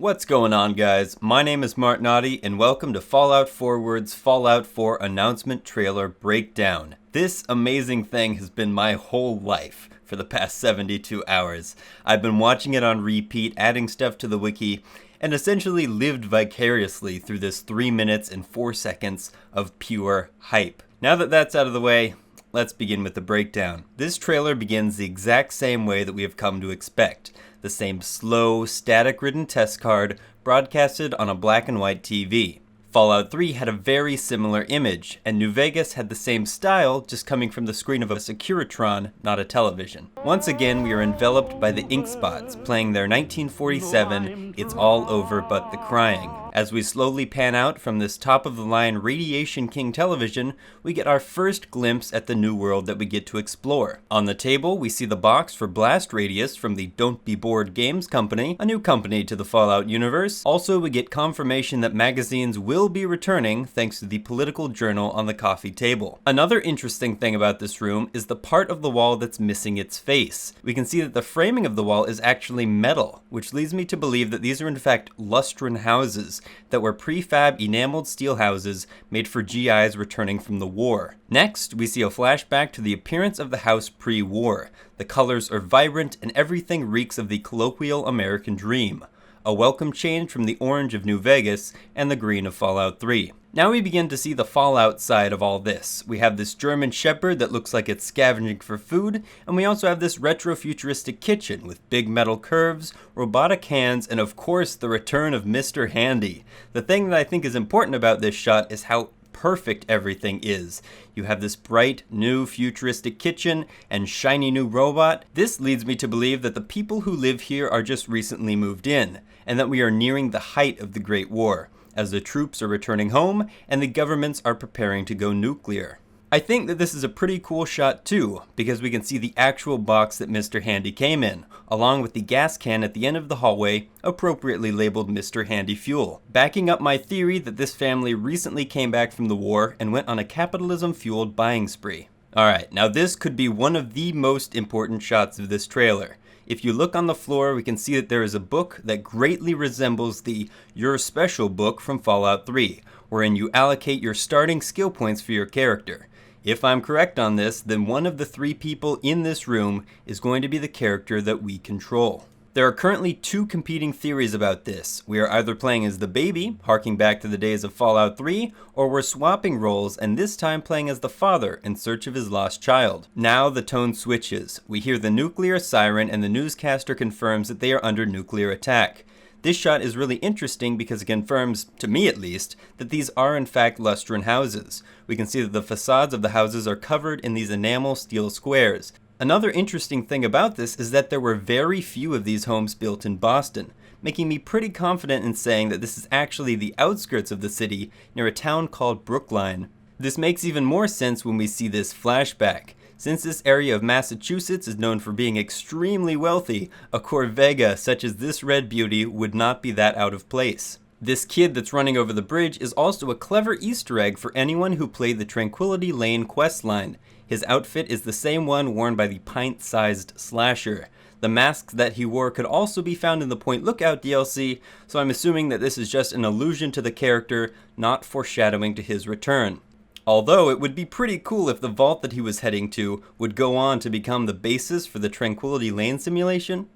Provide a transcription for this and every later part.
What's going on, guys? My name is Martinotti, and welcome to Fallout Forward's Fallout 4 announcement trailer breakdown. This amazing thing has been my whole life for the past 72 hours. I've been watching it on repeat, adding stuff to the wiki, and essentially lived vicariously through this 3 minutes and 4 seconds of pure hype. Now that that's out of the way, let's begin with the breakdown. This trailer begins the exact same way that we have come to expect. The same slow, static-ridden test card broadcasted on a black and white TV. Fallout 3 had a very similar image, and New Vegas had the same style, just coming from the screen of a Securitron, not a television. Once again, we are enveloped by the ink spots, playing their 1947 It's All Over But the Crying. As we slowly pan out from this top-of-the-line Radiation King television, we get our first glimpse at the new world that we get to explore. On the table, we see the box for Blast Radius from the Don't Be Bored Games Company, a new company to the Fallout universe. Also, we get confirmation that magazines will be returning thanks to the political journal on the coffee table. Another interesting thing about this room is the part of the wall that's missing its face. We can see that the framing of the wall is actually metal, which leads me to believe that these are in fact lustron houses that were prefab enameled steel houses made for GIs returning from the war. Next, we see a flashback to the appearance of the house pre-war. The colors are vibrant and everything reeks of the colloquial American dream. A welcome change from the orange of New Vegas and the green of Fallout 3. Now we begin to see the Fallout side of all this. We have this German Shepherd that looks like it's scavenging for food, and we also have this retro-futuristic kitchen with big metal curves, robotic hands, and of course the return of Mr. Handy. The thing that I think is important about this shot is how perfect everything is. You have this bright, new, futuristic kitchen and shiny new robot. This leads me to believe that the people who live here are just recently moved in, and that we are nearing the height of the Great War, as the troops are returning home and the governments are preparing to go nuclear. I think that this is a pretty cool shot too, because we can see the actual box that Mr. Handy came in, along with the gas can at the end of the hallway, appropriately labeled Mr. Handy Fuel, backing up my theory that this family recently came back from the war and went on a capitalism-fueled buying spree. Alright, now this could be one of the most important shots of this trailer. If you look on the floor, we can see that there is a book that greatly resembles the Your Special book from Fallout 3, wherein you allocate your starting skill points for your character. If I'm correct on this, then one of the 3 people in this room is going to be the character that we control. There are currently 2 competing theories about this. We are either playing as the baby, harking back to the days of Fallout 3, or we're swapping roles and this time playing as the father in search of his lost child. Now the tone switches. We hear the nuclear siren and the newscaster confirms that they are under nuclear attack. This shot is really interesting because it confirms, to me at least, that these are in fact lustron houses. We can see that the facades of the houses are covered in these enamel steel squares. Another interesting thing about this is that there were very few of these homes built in Boston, making me pretty confident in saying that this is actually the outskirts of the city near a town called Brookline. This makes even more sense when we see this flashback. Since this area of Massachusetts is known for being extremely wealthy, a Corvega such as this red beauty would not be that out of place. This kid that's running over the bridge is also a clever Easter egg for anyone who played the Tranquility Lane questline. His outfit is the same one worn by the pint-sized slasher. The masks that he wore could also be found in the Point Lookout DLC, so I'm assuming that this is just an allusion to the character, not foreshadowing to his return. Although it would be pretty cool if the vault that he was heading to would go on to become the basis for the Tranquility Lane simulation.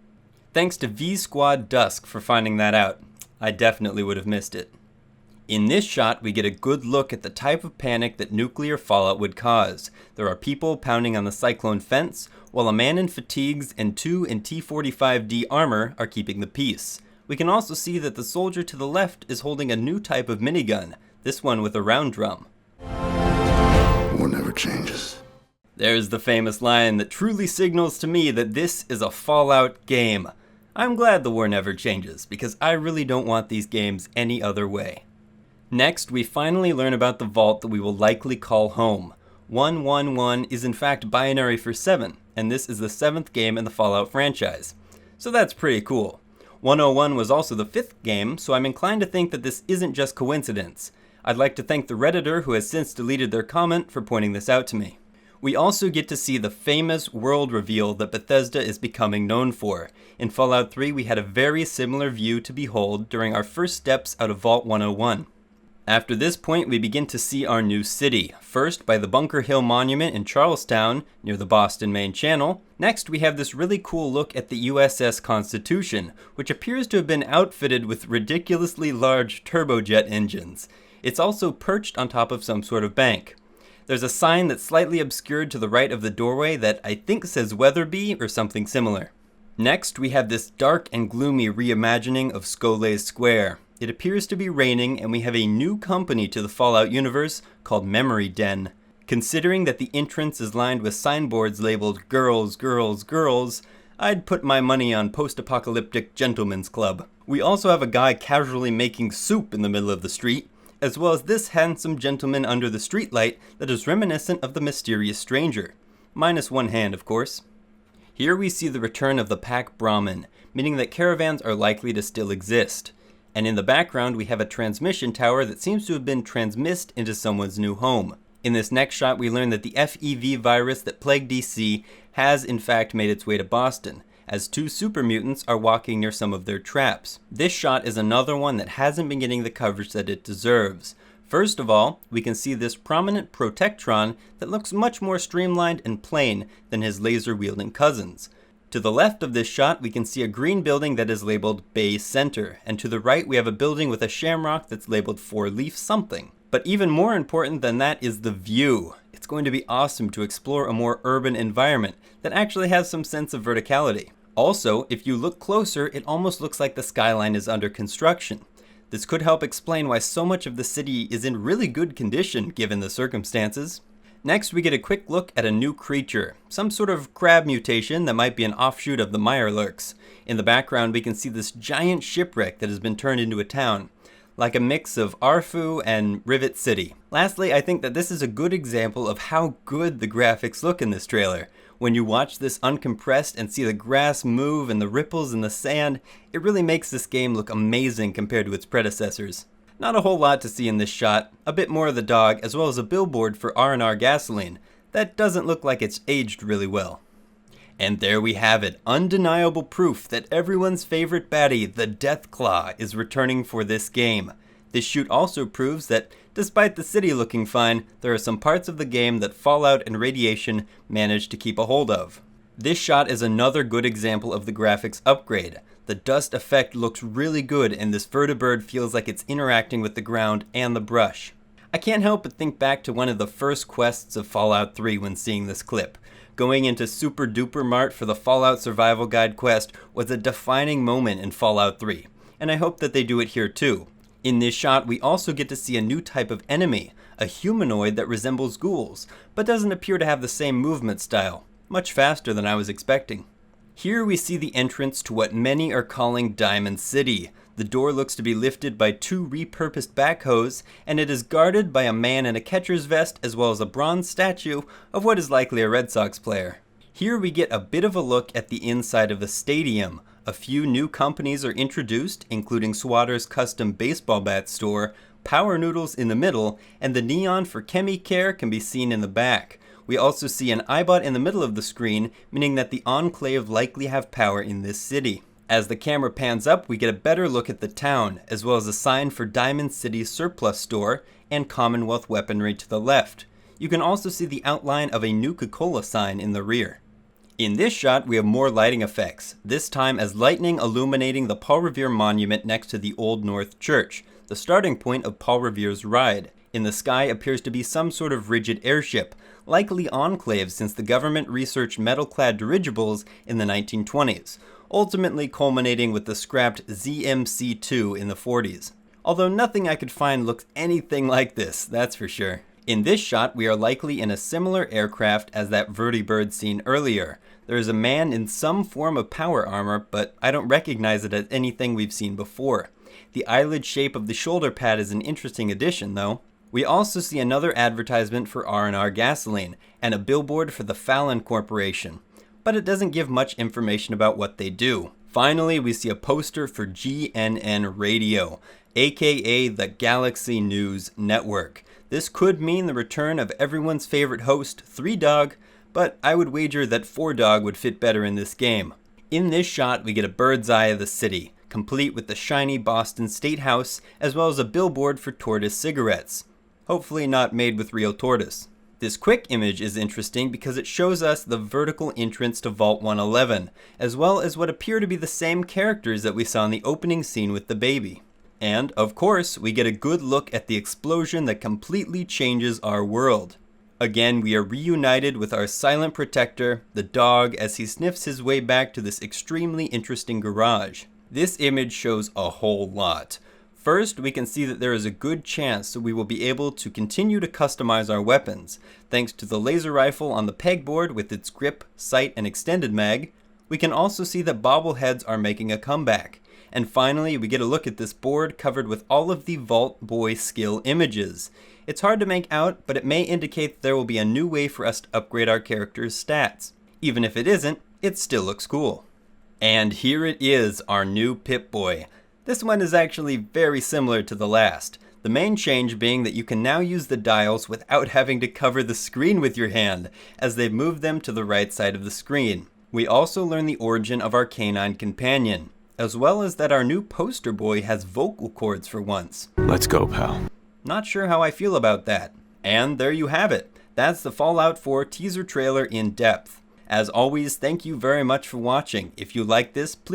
Thanks to V-Squad Dusk for finding that out. I definitely would have missed it. In this shot, we get a good look at the type of panic that nuclear fallout would cause. There are people pounding on the cyclone fence, while a man in fatigues and 2 in T-45D armor are keeping the peace. We can also see that the soldier to the left is holding a new type of minigun, this one with a round drum. War never changes. There's the famous line that truly signals to me that this is a Fallout game. I'm glad the war never changes, because I really don't want these games any other way. Next, we finally learn about the vault that we will likely call home. 111 is in fact binary for 7, and this is the 7th game in the Fallout franchise. So that's pretty cool. 101 was also the 5th game, so I'm inclined to think that this isn't just coincidence. I'd like to thank the Redditor who has since deleted their comment for pointing this out to me. We also get to see the famous world reveal that Bethesda is becoming known for. In Fallout 3, we had a very similar view to behold during our first steps out of Vault 101. After this point, we begin to see our new city, first by the Bunker Hill Monument in Charlestown, near the Boston Main Channel. Next, we have this really cool look at the USS Constitution, which appears to have been outfitted with ridiculously large turbojet engines. It's also perched on top of some sort of bank. There's a sign that's slightly obscured to the right of the doorway that I think says Weatherby or something similar. Next, we have this dark and gloomy reimagining of Scolay's Square. It appears to be raining, and we have a new company to the Fallout universe called Memory Den. Considering that the entrance is lined with signboards labeled Girls, Girls, Girls, I'd put my money on Post-Apocalyptic Gentlemen's Club. We also have a guy casually making soup in the middle of the street, as well as this handsome gentleman under the streetlight that is reminiscent of the mysterious stranger. Minus one hand, of course. Here we see the return of the Pack Brahmin, meaning that caravans are likely to still exist. And in the background we have a transmission tower that seems to have been transmissed into someone's new home. In this next shot we learn that the FEV virus that plagued DC has in fact made its way to Boston, as two super mutants are walking near some of their traps. This shot is another one that hasn't been getting the coverage that it deserves. First of all, we can see this prominent Protectron that looks much more streamlined and plain than his laser-wielding cousins. To the left of this shot, we can see a green building that is labeled Bay Center, and to the right we have a building with a shamrock that's labeled Four Leaf something. But even more important than that is the view. It's going to be awesome to explore a more urban environment that actually has some sense of verticality. Also, if you look closer, it almost looks like the skyline is under construction. This could help explain why so much of the city is in really good condition given the circumstances. Next, we get a quick look at a new creature, some sort of crab mutation that might be an offshoot of the Mirelurks. In the background, we can see this giant shipwreck that has been turned into a town, like a mix of Arfu and Rivet City. Lastly, I think that this is a good example of how good the graphics look in this trailer. When you watch this uncompressed and see the grass move and the ripples in the sand, it really makes this game look amazing compared to its predecessors. Not a whole lot to see in this shot, a bit more of the dog as well as a billboard for R&R gasoline. That doesn't look like it's aged really well. And there we have it, undeniable proof that everyone's favorite baddie, the Deathclaw, is returning for this game. This shoot also proves that, despite the city looking fine, there are some parts of the game that Fallout and Radiation managed to keep a hold of. This shot is another good example of the graphics upgrade. The dust effect looks really good and this vertibird feels like it's interacting with the ground and the brush. I can't help but think back to one of the first quests of Fallout 3 when seeing this clip. Going into Super Duper Mart for the Fallout Survival Guide quest was a defining moment in Fallout 3, and I hope that they do it here too. In this shot, we also get to see a new type of enemy, a humanoid that resembles ghouls, but doesn't appear to have the same movement style. Much faster than I was expecting. Here we see the entrance to what many are calling Diamond City. The door looks to be lifted by two repurposed backhoes, and it is guarded by a man in a catcher's vest as well as a bronze statue of what is likely a Red Sox player. Here we get a bit of a look at the inside of the stadium. A few new companies are introduced, including Swatter's custom baseball bat store, Power Noodles in the middle, and the neon for ChemiCare can be seen in the back. We also see an iBot in the middle of the screen, meaning that the Enclave likely have power in this city. As the camera pans up, we get a better look at the town, as well as a sign for Diamond City's surplus store and Commonwealth weaponry to the left. You can also see the outline of a Nuka-Cola sign in the rear. In this shot, we have more lighting effects, this time as lightning illuminating the Paul Revere monument next to the Old North Church, the starting point of Paul Revere's ride. In the sky appears to be some sort of rigid airship, likely Enclave since the government researched metal-clad dirigibles in the 1920s, ultimately culminating with the scrapped ZMC-2 in the 40s. Although nothing I could find looks anything like this, that's for sure. In this shot, we are likely in a similar aircraft as that vertibird seen earlier. There is a man in some form of power armor, but I don't recognize it as anything we've seen before. The eyelid shape of the shoulder pad is an interesting addition, though. We also see another advertisement for R&R gasoline, and a billboard for the Fallon Corporation, but it doesn't give much information about what they do. Finally, we see a poster for GNN Radio, aka the Galaxy News Network. This could mean the return of everyone's favorite host, 3Dog, but I would wager that 4Dog would fit better in this game. In this shot, we get a bird's eye of the city, complete with the shiny Boston State House, as well as a billboard for Tortoise cigarettes. Hopefully not made with real tortoise. This quick image is interesting because it shows us the vertical entrance to Vault 111, as well as what appear to be the same characters that we saw in the opening scene with the baby. And, of course, we get a good look at the explosion that completely changes our world. Again, we are reunited with our silent protector, the dog, as he sniffs his way back to this extremely interesting garage. This image shows a whole lot. First, we can see that there is a good chance that we will be able to continue to customize our weapons. Thanks to the laser rifle on the pegboard with its grip, sight, and extended mag, we can also see that bobbleheads are making a comeback. And finally, we get a look at this board covered with all of the Vault Boy skill images. It's hard to make out, but it may indicate that there will be a new way for us to upgrade our character's stats. Even if it isn't, it still looks cool. And here it is, our new Pip-Boy. This one is actually very similar to the last. The main change being that you can now use the dials without having to cover the screen with your hand, as they've moved them to the right side of the screen. We also learn the origin of our canine companion, as well as that our new poster boy has vocal cords for once. Let's go, pal. Not sure how I feel about that. And there you have it. That's the Fallout 4 teaser trailer in depth. As always, thank you very much for watching. If you like this, please